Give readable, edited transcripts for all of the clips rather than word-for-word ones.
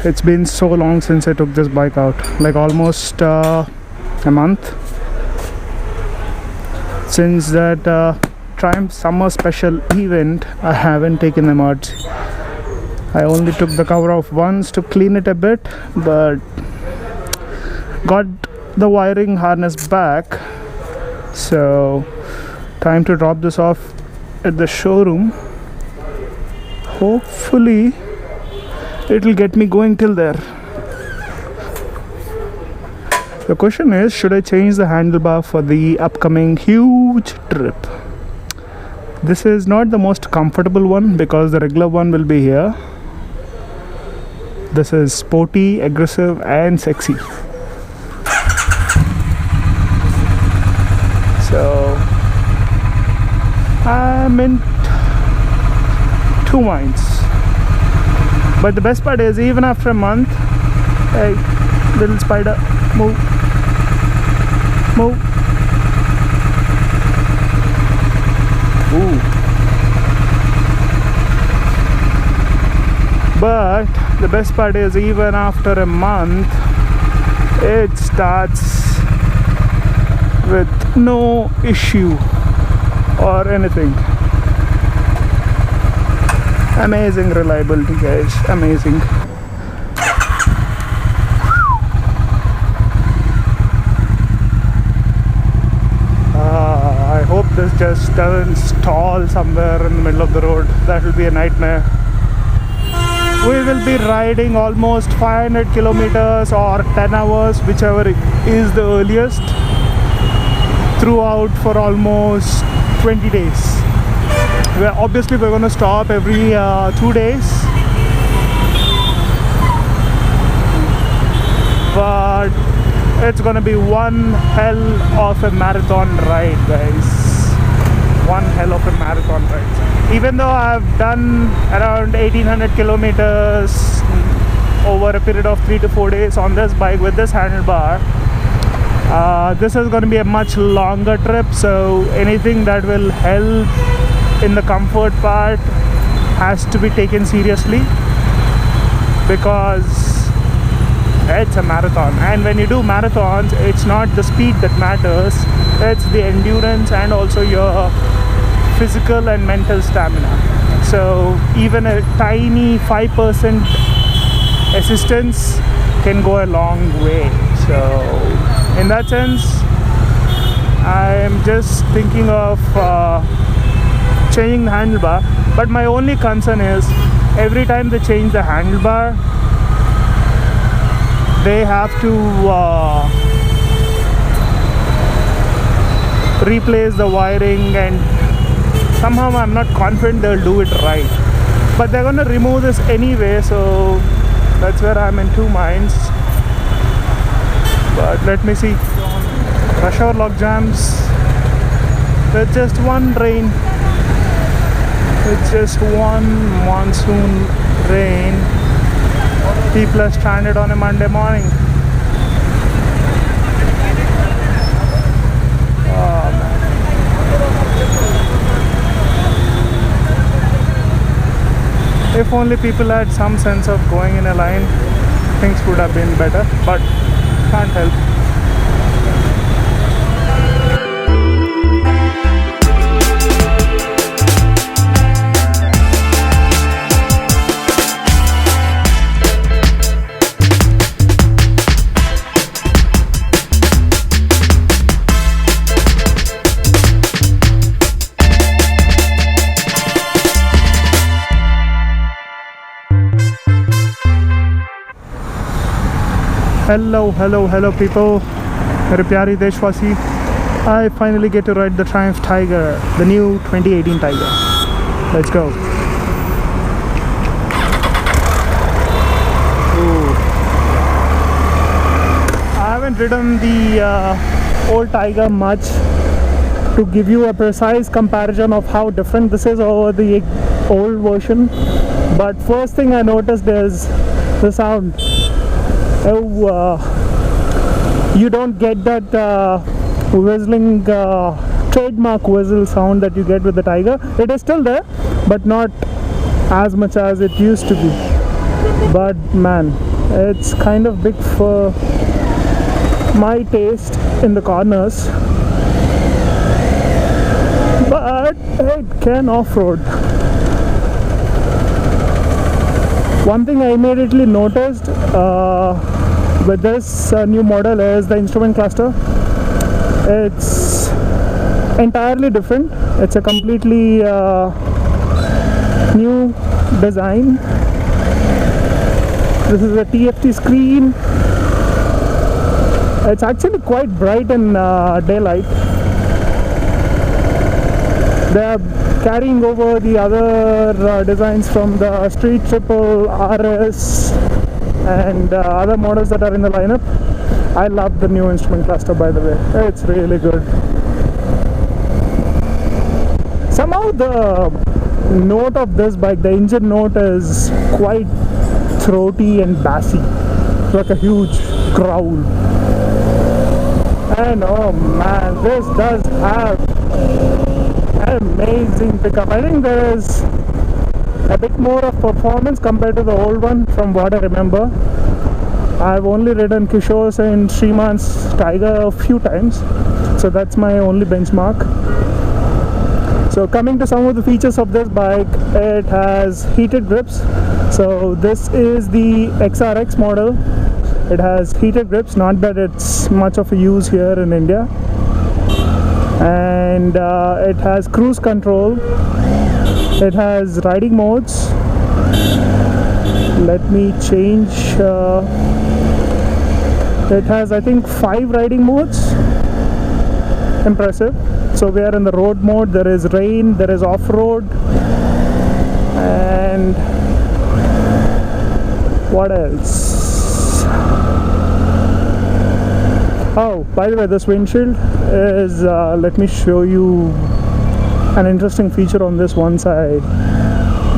It's been so long since I took this bike out, like almost a month. Since that Triumph Summer Special event, I haven't taken them out. I only took the cover off once to clean it a bit, but got the wiring harness back. So time to drop this off at the showroom. Hopefully it'll get me going till there. The question is, should I change the handlebar for the upcoming huge trip? This is not the most comfortable one because the regular one will be here. This is sporty, aggressive and sexy. So I'm in two minds. But the best part is, even after a month, hey, little spider, move, move. Ooh. But the best part is, even after a month, it starts with no issue or anything. Amazing reliability, guys, amazing. I hope this just doesn't stall somewhere in the middle of the road. That will be a nightmare. We will be riding almost 500 kilometers or 10 hours, whichever is the earliest, throughout for almost 20 days. Obviously we're going to stop every 2 days, but it's going to be one hell of a marathon ride, guys. One hell of a marathon ride. Even though I've done around 1800 kilometers over a period of 3 to 4 days on this bike with this handlebar, this is going to be a much longer trip, so anything that will help in the comfort part has to be taken seriously, because it's a marathon, and when you do marathons, it's not the speed that matters, it's the endurance and also your physical and mental stamina. So even a tiny 5% assistance can go a long way. So in that sense, I am just thinking of changing the handlebar. But my only concern is, every time they change the handlebar, they have to replace the wiring, and somehow I'm not confident they'll do it right. But they're gonna remove this anyway, so that's where I'm in two minds. But let me see. Rush hour log jams with just one rain. With just one monsoon rain, people are stranded on a Monday morning. Oh, man. If only people had some sense of going in a line, things would have been better, but can't help. Hello people, mere pyari deshwasi. I finally get to ride the Triumph Tiger, the new 2018 Tiger. Let's go. Ooh. I haven't ridden the old Tiger much to give you a precise comparison of how different this is over the old version. But first thing I noticed is the sound. You don't get that whistling trademark whistle sound that you get with the Tiger. It is still there, but not as much as it used to be. But man, It's kind of big for my taste in the corners, but it can off-road. One thing I immediately noticed with this new model is the instrument cluster. It's entirely different. It's a completely new design. This is a TFT screen. It's actually quite bright in daylight. They are carrying over the other designs from the Street Triple RS and other models that are in the lineup. I love the new instrument cluster, by the way. It's really good. Somehow the note of this bike, the engine note, is quite throaty and bassy, like a huge growl. And oh man, this does have amazing pickup. I think there is a bit more of performance compared to the old one from what I remember. I've only ridden Kishore's and Shriman's Tiger a few times, so that's my only benchmark. So coming to some of the features of this bike, it has heated grips. So this is the XRX model. It has heated grips, not that it's much of a use here in India. And it has cruise control. It has riding modes. Let me change. It has, I think, 5 riding modes. Impressive. So we are in the road mode. There is rain, there is off-road, and what else? Oh, by the way, this windshield is, let me show you an interesting feature on this once I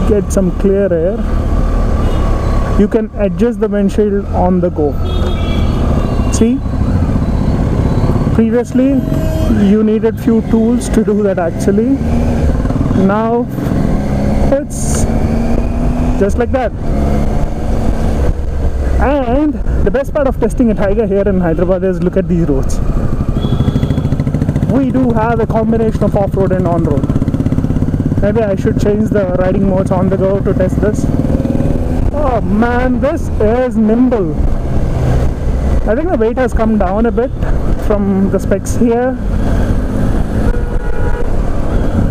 get some clear air. You can adjust the windshield on the go. See? Previously, you needed few tools to do that actually. Now, it's just like that. And the best part of testing a Tiger here in Hyderabad is look at these roads. We do have a combination of off-road and on-road. Maybe I should change the riding modes on the go to test this. Oh man, this is nimble. I think the weight has come down a bit from the specs here,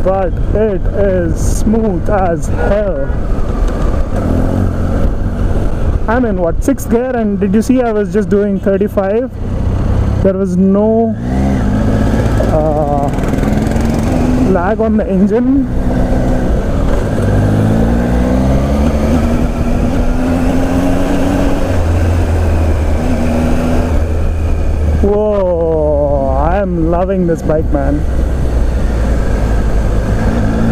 but it is smooth as hell. I'm in what, 6th gear, and did you see I was just doing 35? There was no lag on the engine. Whoa, I'm loving this bike, man.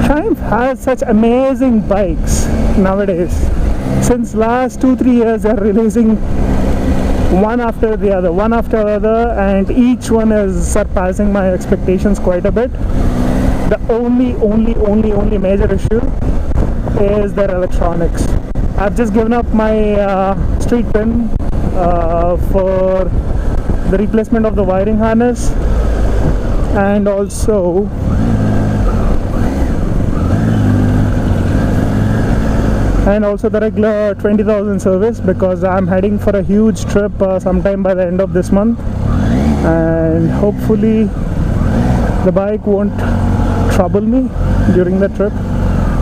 Triumph has such amazing bikes nowadays. Since last 2-3 years they're releasing one after the other, and each one is surpassing my expectations quite a bit. The only major issue is their electronics. I've just given up my street pin for the replacement of the wiring harness, and also the regular 20,000 service, because I'm heading for a huge trip sometime by the end of this month, and hopefully the bike won't trouble me during the trip.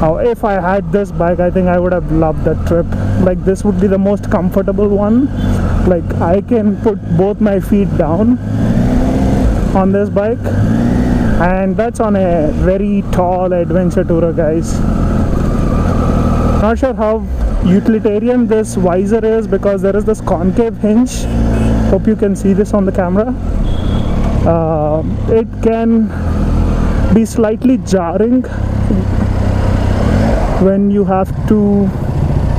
Now, if I had this bike, I think I would have loved that trip. Like, this would be the most comfortable one. Like, I can put both my feet down on this bike, and that's on a very tall adventure tourer, guys. Not sure how utilitarian this visor is, because there is this concave hinge. Hope you can see this on the camera. It can be slightly jarring when you have to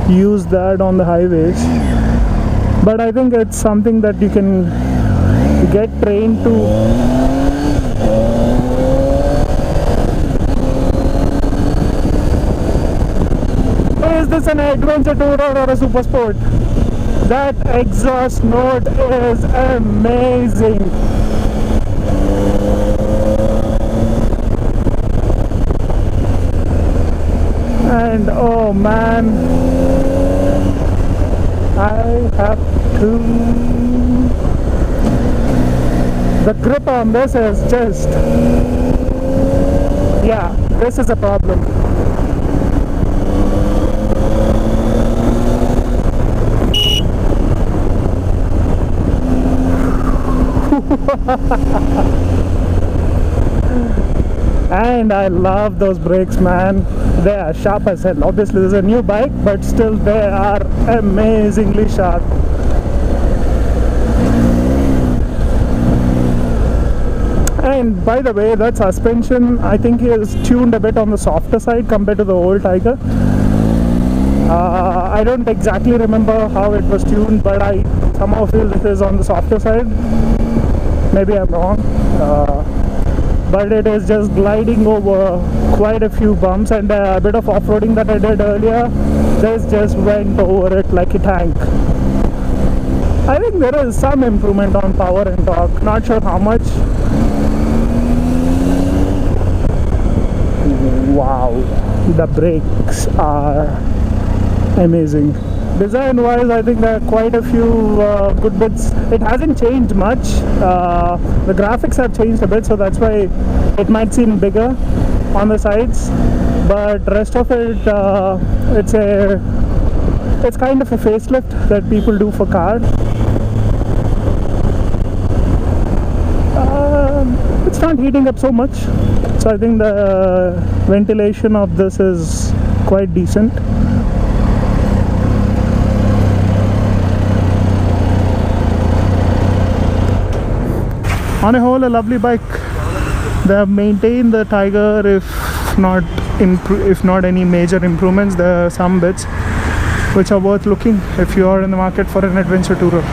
use that on the highways, but I think it's something that you can get trained to. Is this an adventure tourer or a super sport? That exhaust note is amazing. And oh man, I have to... The grip on this is just... Yeah, this is a problem. And I love those brakes, man. They are sharp as hell. Obviously this is a new bike, but still they are amazingly sharp. And by the way, that suspension, I think is tuned a bit on the softer side compared to the old Tiger. I don't exactly remember how it was tuned, but I somehow feel it is on the softer side. Maybe I'm wrong. But it is just gliding over quite a few bumps, and a bit of off-roading that I did earlier, this just went over it like a tank. I think there is some improvement on power and torque, not sure how much. Wow, the brakes are amazing. Design wise, I think there are quite a few good bits. It hasn't changed much. The graphics have changed a bit, so that's why it might seem bigger on the sides, but rest of it, it's kind of a facelift that people do for cars. It's not heating up so much, so I think the ventilation of this is quite decent. On a whole, a lovely bike. They have maintained the Tiger, if not any major improvements. There are some bits which are worth looking if you are in the market for an adventure tourer.